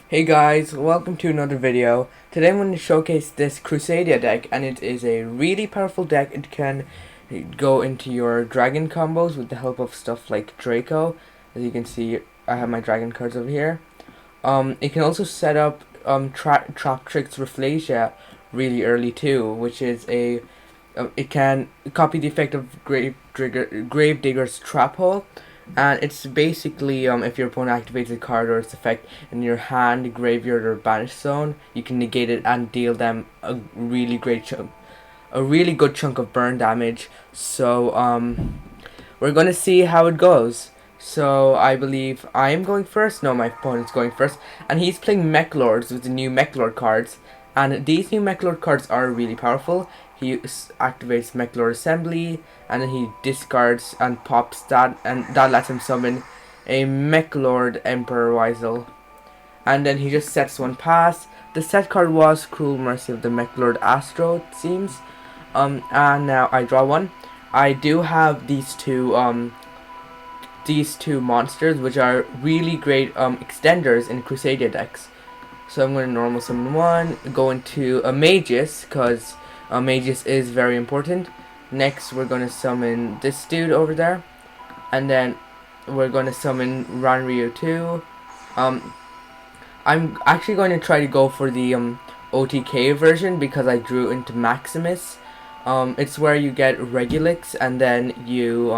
Hey guys, welcome to another video. Today I'm going to showcase this Crusadia deck, and it is a really powerful deck. It can go into your dragon combos with the help of stuff like Draco. As you can see, I have my dragon cards over here. It can also set up Traptrix's Rafflesia really early too, which is it can copy the effect of Gravedigger's Trap Hole, and it's basically if your opponent activates a card or its effect in your hand, graveyard, or banished zone, you can negate it and deal them a really good chunk of burn damage. So we're gonna see how it goes. So I believe I am going first. No, my opponent's going first, and he's playing Mech Lords with the new Mech Lord cards. And these new Mech Lord cards are really powerful. He activates Mech Lord Assembly, and then he discards and pops that, and that lets him summon a Mech Lord Emperor Weisel. And then he just sets one pass. The set card was Cruel Mercy of the Mech Lord Astro, it seems. And now I draw one. I do have these two monsters, which are really great extenders in Crusadia decks. So I'm going to normal summon one, go into a Magus, because Magus is very important. Next we're going to summon this dude over there, and then we're going to summon Ranryu too. I'm actually going to try to go for the OTK version, because I drew into Maximus. It's where you get Regulix, and then you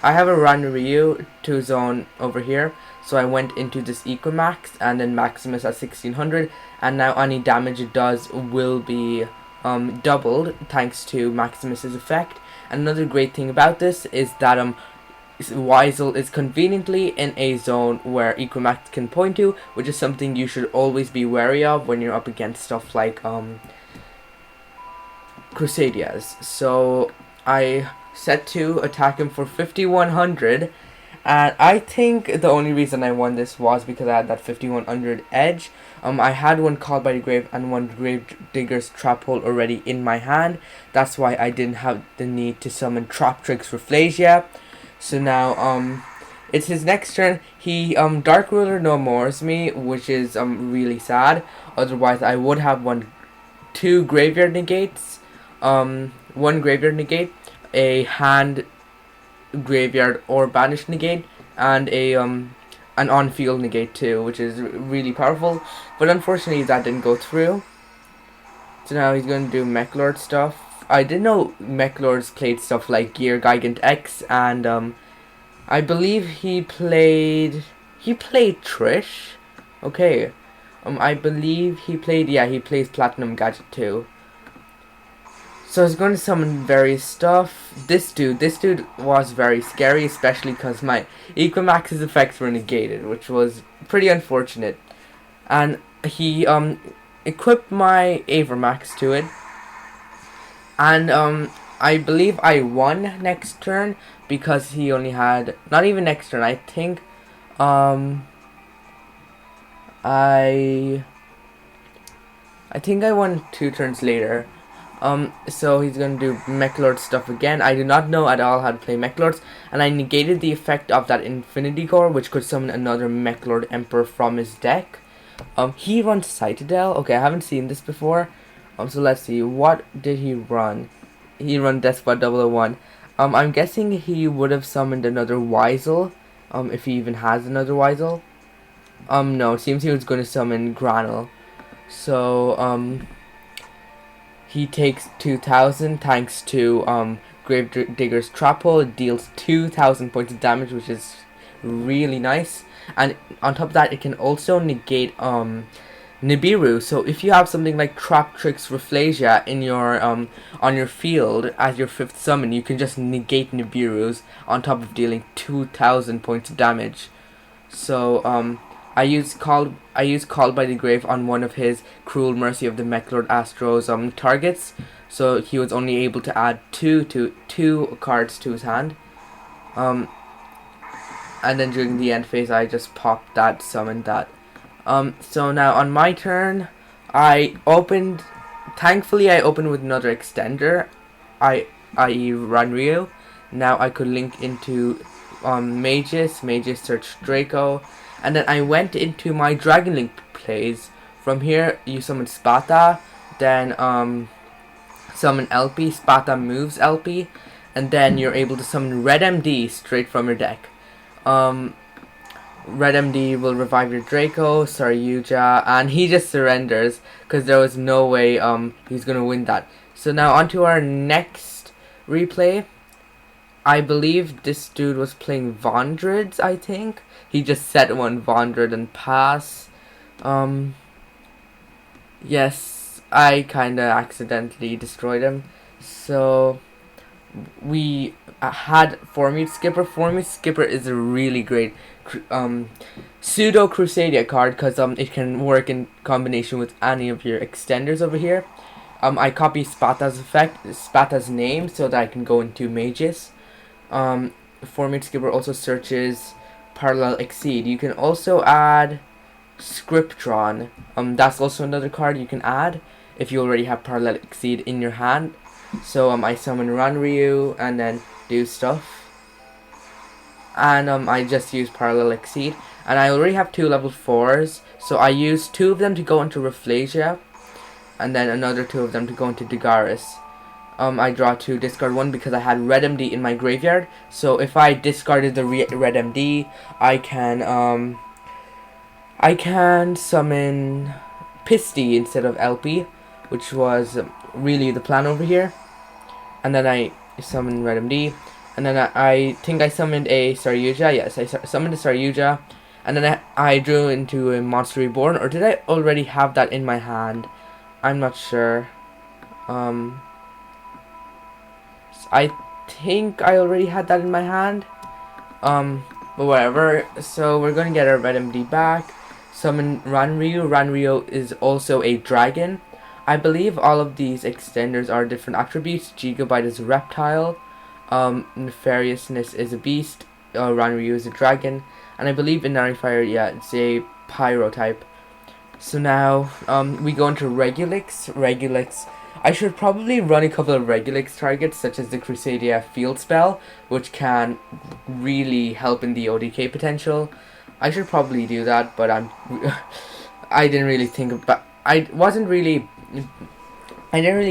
I have a Ranryu 2 zone over here, so I went into this Equimax and then Maximus at 1600, and now any damage it does will be doubled thanks to Maximus's effect. And another great thing about this is that Weisel is conveniently in a zone where Equimax can point to, which is something you should always be wary of when you're up against stuff like Crusadias. So I set to attack him for 5100, and I think the only reason I won this was because I had that 5100 edge. I had one Called by the Grave and one Gravedigger's Trap Hole already in my hand. That's why I didn't have the need to summon Traptrix's Rafflesia. So now it's his next turn. He Dark Ruler no mores me, which is really sad. Otherwise I would have two graveyard negates, one graveyard negate, a hand graveyard or banish negate, and an on-field negate too, which is really powerful. But unfortunately that didn't go through. So now he's going to do Mech Lord stuff. I didn't know Mech Lords played stuff like Gear Gigant X, and I believe he played Trish. Okay. I believe he plays Platinum Gadget too. So I was going to summon various stuff. This dude was very scary, especially because my Equimax's effects were negated, which was pretty unfortunate. And he equipped my Avermax to it, and I believe I won next turn because he only had, not even next turn, I think I think I won 2 turns later. So he's gonna do Mech Lord stuff again. I do not know at all how to play Mech Lords, and I negated the effect of that Infinity Core, which could summon another Mech Lord Emperor from his deck. He runs Citadel. Okay, I haven't seen this before. So let's see, what did he run? He run Despot 001. I'm guessing he would have summoned another Weisel, if he even has another Weisel. No, it seems he was gonna summon Granel. So, he takes 2000 thanks to Gravedigger's Trap Hole. It deals 2000 points of damage, which is really nice. And on top of that, it can also negate Nibiru. So if you have something like Traptrix's Rafflesia in your on your field as your 5th summon, you can just negate Nibiru's on top of dealing 2000 points of damage. So I used Called by the Grave on one of his Cruel Mercy of the Mech Lord Astro's targets, so he was only able to add two cards to his hand. And then during the end phase, I just popped that, summoned that. So now on my turn, thankfully I opened with another extender, i.e. Ranryu. Now I could link into Mages. Mages search Draco. And then I went into my Dragon Link plays. From here, you summon Sparta. Then summon LP. Sparta moves LP. And then you're able to summon Red MD straight from your deck. Red MD will revive your Draco, Saryuja, and he just surrenders because there was no way he's gonna win that. So now on to our next replay. I believe this dude was playing Vondrids, I think. He just set one Vondrid and pass. Yes, I kinda accidentally destroyed him. So we had Formute Skipper. Formute Skipper is a really great pseudo Crusadia card because it can work in combination with any of your extenders over here. I copy Sparta's effect, Sparta's name, so that I can go into Mages. Formute Skipper also searches Parallel Exceed. You can also add Scriptron. That's also another card you can add if you already have Parallel Exceed in your hand. So I summon Ranryu and then do stuff. And I just use Parallel Exceed. And I already have 2 level 4s. So I use 2 of them to go into Rafflesia. And then another 2 of them to go into Dagaris. I draw 2, discard 1 because I had Red MD in my graveyard. So if I discarded the Red MD, I can summon Pisty instead of LP, which was really the plan over here. And then I summoned Red MD. And then I think I summoned a Saryuja. Yes, I summoned a Saryuja. And then I drew into a Monster Reborn. Or did I already have that in my hand? I'm not sure. I think I already had that in my hand. But whatever. So we're going to get our Red MD back. Summon Ranryu. Ranryu is also a dragon. I believe all of these extenders are different attributes. Gigabyte is a reptile. Nefariousness is a beast. Ranryu is a dragon. And I believe in Narifier, yeah, it's a pyro type. So now we go into Regulix. Regulix. I should probably run a couple of Regulix targets, such as the Crusadia field spell, which can really help in the ODK potential. I should probably do that, but I didn't really think about. I didn't really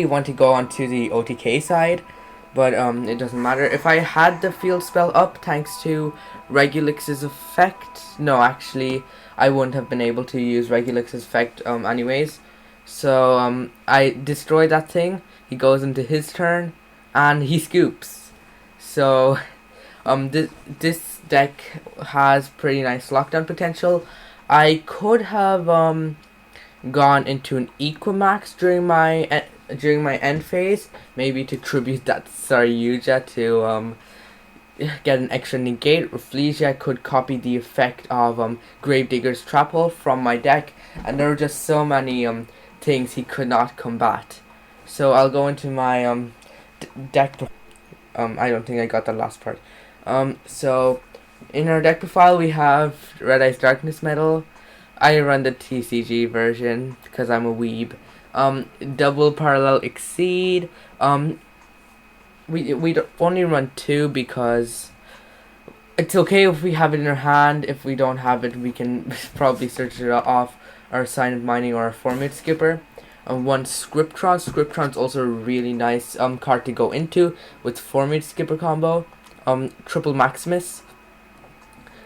want to go onto the OTK side, but it doesn't matter. If I had the field spell up thanks to Regulix's effect, no, actually I wouldn't have been able to use Regulix's effect anyways. So I destroy that thing. He goes into his turn, and he scoops. So this deck has pretty nice lockdown potential. I could have gone into an Equimax during my end phase, maybe to tribute that Saryuja to get an extra negate. Rafflesia could copy the effect of Gravedigger's Trap Hole from my deck, and there were just so many things he could not combat. So I'll go into my deck. I don't think I got the last part. So in our deck profile we have Red Eyes Darkness Metal. I run the TCG version because I'm a weeb. Double Parallel Exceed. We only run 2 because it's okay if we have it in our hand. If we don't have it, we can probably search it off our Sign of Mining or our Formute Skipper. One Scriptron. Scriptron's also a really nice card to go into with Formute Skipper combo. Triple Maximus.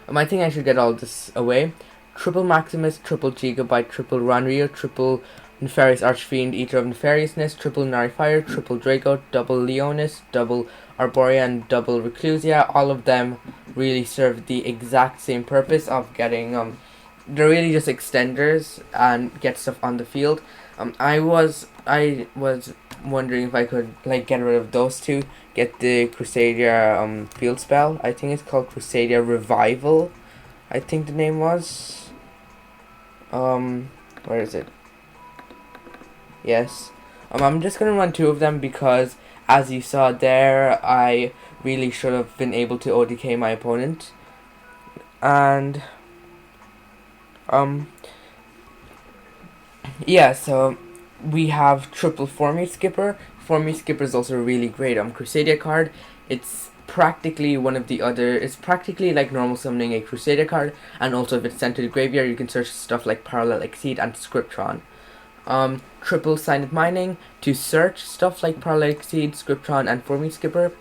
I think I should get all this away. Triple Maximus, triple Gigabyte, triple Ranryu, triple Nefarious Archfiend, Eater of Nefariousness, triple Narifier, triple Draco, double Leonis, double Arborea, and double Reclusia. All of them really serve the exact same purpose of getting they're really just extenders and get stuff on the field. I was wondering if I could get rid of those 2, get the Crusadia field spell. I think it's called Crusadia Revival, I think the name was. Where is it? Yes. I'm just gonna run 2 of them because, as you saw there, I really should have been able to ODK my opponent. And yeah, so we have triple Formute Skipper. Formute Skipper is also a really great Crusadia card. It's practically one of the other. It's practically like normal summoning a Crusadia card, and also if it's sent to the graveyard, you can search stuff like Parallel Exceed and Scriptron. Triple Silent Mining to search stuff like Parallel Exceed, Scriptron, and Forming Skipper.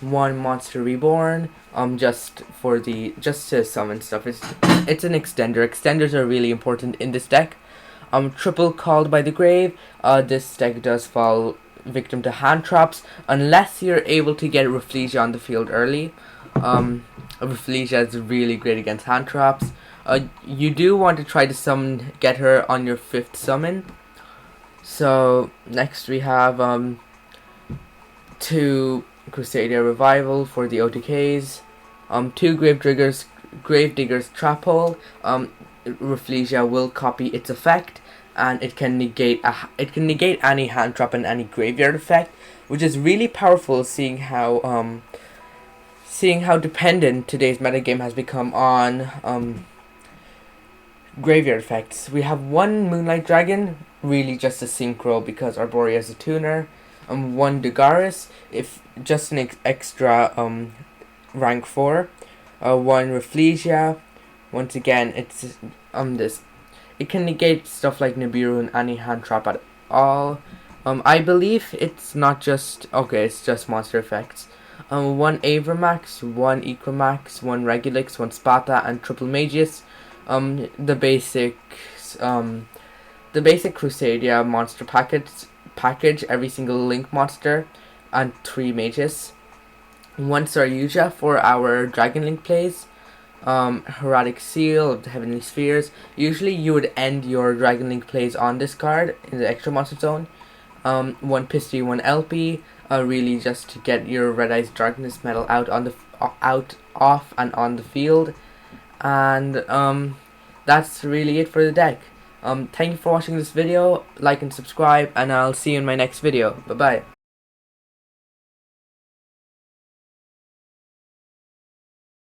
One Monster Reborn. Just to summon stuff. It's an extender. Extenders are really important in this deck. Triple Called by the Grave. This deck does fall victim to hand traps unless you're able to get Rafflesia on the field early. Rafflesia is really great against hand traps. You do want to try to get her on your 5th summon. So next we have 2 Crusadia Revival for the OTKs. 2 Gravediggers Trap Hole. Rafflesia will copy its effect, and it can negate any hand trap and any graveyard effect, which is really powerful, seeing how dependent today's metagame has become on graveyard effects. We have 1 Moonlight Dragon, really just a synchro because Arborea is a tuner. 1 Dagaris, if just an extra rank 4. 1 Rafflesia. Once again, it's it can negate stuff like Nibiru and any hand trap at all. I believe it's not just it's just monster effects. 1 Avramax, 1 Equamax, 1 Regulix, 1 Sparta, and triple Magus. The basic Crusadia monster package, every single link monster, and 3 mages. 1 Saryuja for our Dragon Link plays. Herodic Seal of the Heavenly Spheres. Usually you would end your Dragon Link plays on this card in the extra monster zone. 1 Pisty, 1 LP, really just to get your Red Eyes Darkness Metal out off and on the field. And that's really it for the deck. Thank you for watching this video. Like and subscribe, and I'll see you in my next video. Bye bye.